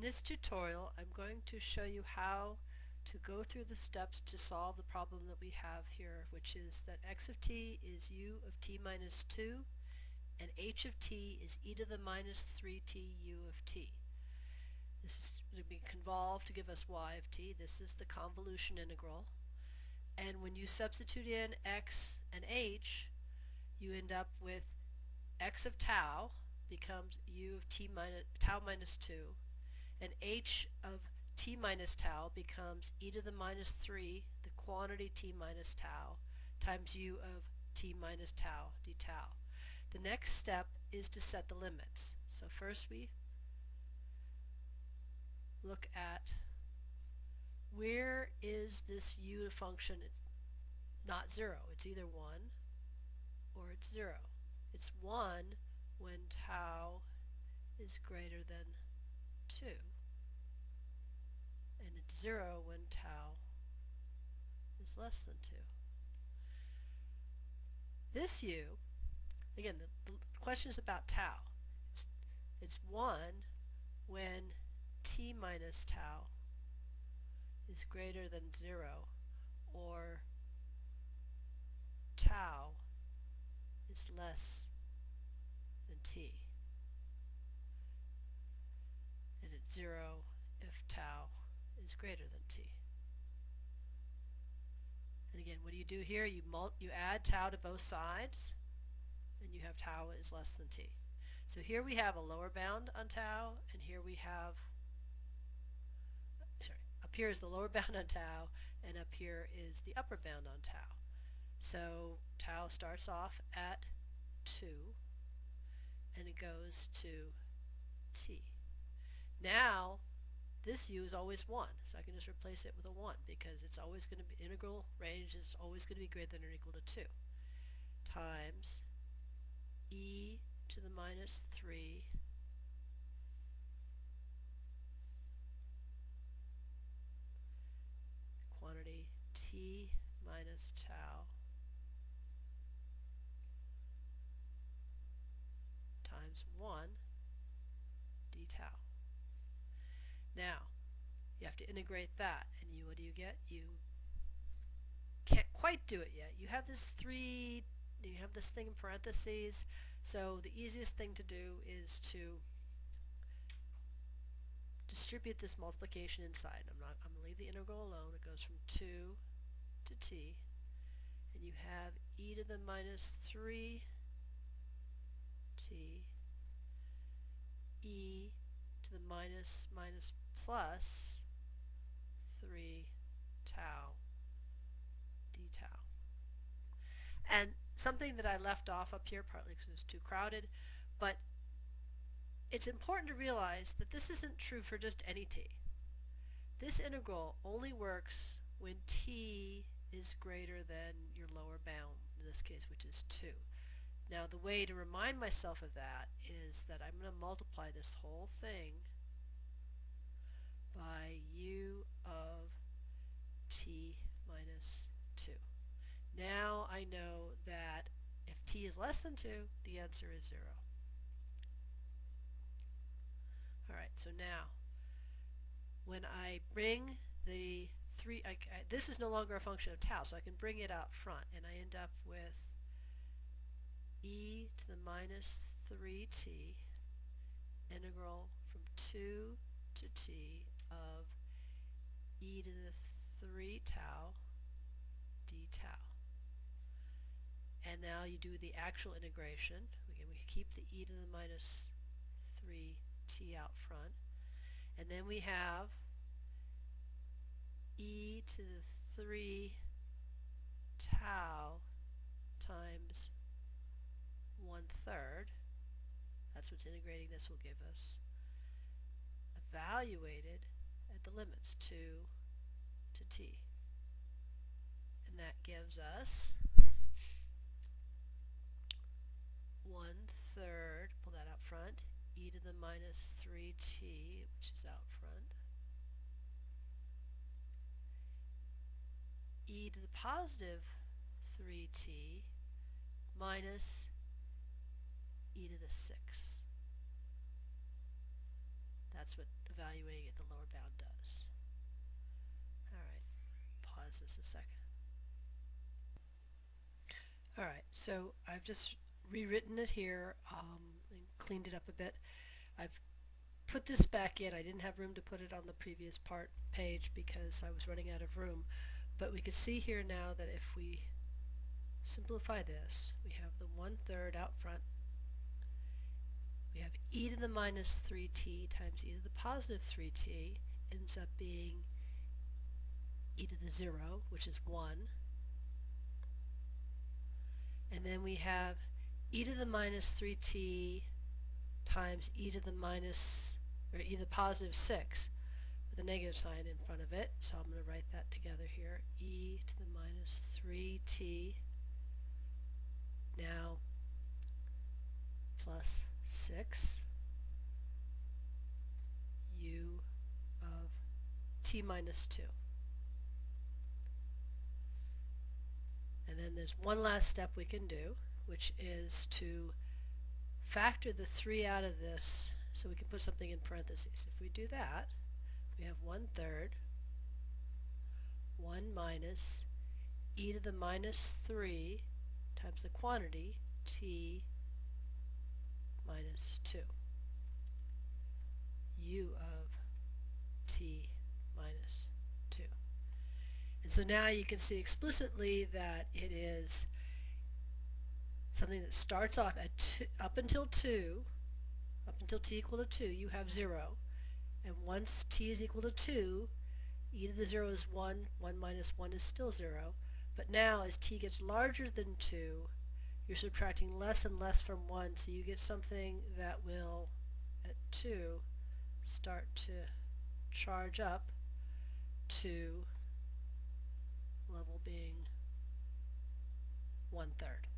this tutorial, I'm going to show you how to go through the steps to solve the problem that we have here, which is that x of t is u of t minus 2 and h of t is e to the minus 3t u of t. This is going to be convolved to give us y of t. This is the convolution integral. And when you substitute in x and h, you end up with x of tau becomes u of t minus tau minus 2, and h of t minus tau becomes e to the minus 3, the quantity t minus tau, times u of t minus tau d tau. The next step is to set the limits. So first we look at where is this u function. It's not 0. It's either 1 or it's 0. It's 1 when tau is greater than 2. And it's 0 when tau is less than 2. This u, again, the question is about tau. It's 1 when t minus tau is greater than 0, or tau is less than t. And it's 0 if tau is greater than t. And again, what do you do here? You add tau to both sides, and you have tau is less than t. So here we have a lower bound on tau, and here we have, up here is the lower bound on tau, and up here is the upper bound on tau. So tau starts off at 2, and it goes to t. Now, this u is always 1, so I can just replace it with a 1, because it's always going to be, integral range is always going to be greater than or equal to 2, times e to the minus 3 quantity t minus tau times 1 d tau. Now, you have to integrate that, and what do you get? You can't quite do it yet. You have this you have this thing in parentheses, so the easiest thing to do is to distribute this multiplication inside. I'm going to leave the integral alone. It goes from 2 to t, and you have e to the minus 3 t, e to the minus plus 3 tau d tau. And something that I left off up here, partly because it was too crowded, but it's important to realize that this isn't true for just any t. This integral only works when t is greater than your lower bound, in this case, which is 2. Now, the way to remind myself of that is that I'm going to multiply this whole thing by u of t minus 2. Now I know that if t is less than 2, the answer is 0. Alright, so now when I bring the 3, this is no longer a function of tau, so I can bring it out front, and I end up with e to the minus 3t integral from 2 to t of e to the 3 tau d tau. And now you do the actual integration. Again, we keep the e to the minus 3t out front. And then we have e to the 3 tau times 1/3. That's what's integrating this will give us. Evaluated at the limits 2 to t. And that gives us 1/3, pull that out front, e to the minus 3t, which is out front, e to the positive 3t minus e to the 6. That's what evaluating at the lower bound does. Alright, pause this a second. Alright, so I've just rewritten it here and cleaned it up a bit. I've put this back in. I didn't have room to put it on the previous page because I was running out of room. But we can see here now that if we simplify this, we have the 1/3 out front. We have e to the minus 3t times e to the positive 3t ends up being e to the 0, which is 1. And then we have e to the minus 3t times e to the minus, or e to the positive 6 with a negative sign in front of it. So I'm going to write that together here. E to the minus 3t now plus 6 u of t minus 2. And then there's one last step we can do, which is to factor the 3 out of this so we can put something in parentheses. If we do that, we have 1/3 1 minus e to the minus 3 times the quantity t minus 2 u of t minus 2. And so now you can see explicitly that it is something that starts off at up until t equal to 2, you have 0. And once t is equal to 2, e to the 0 is 1, 1 minus 1 is still 0. But now as t gets larger than 2, you're subtracting less and less from 1, so you get something that will, at 2, start to charge up to level being 1/3.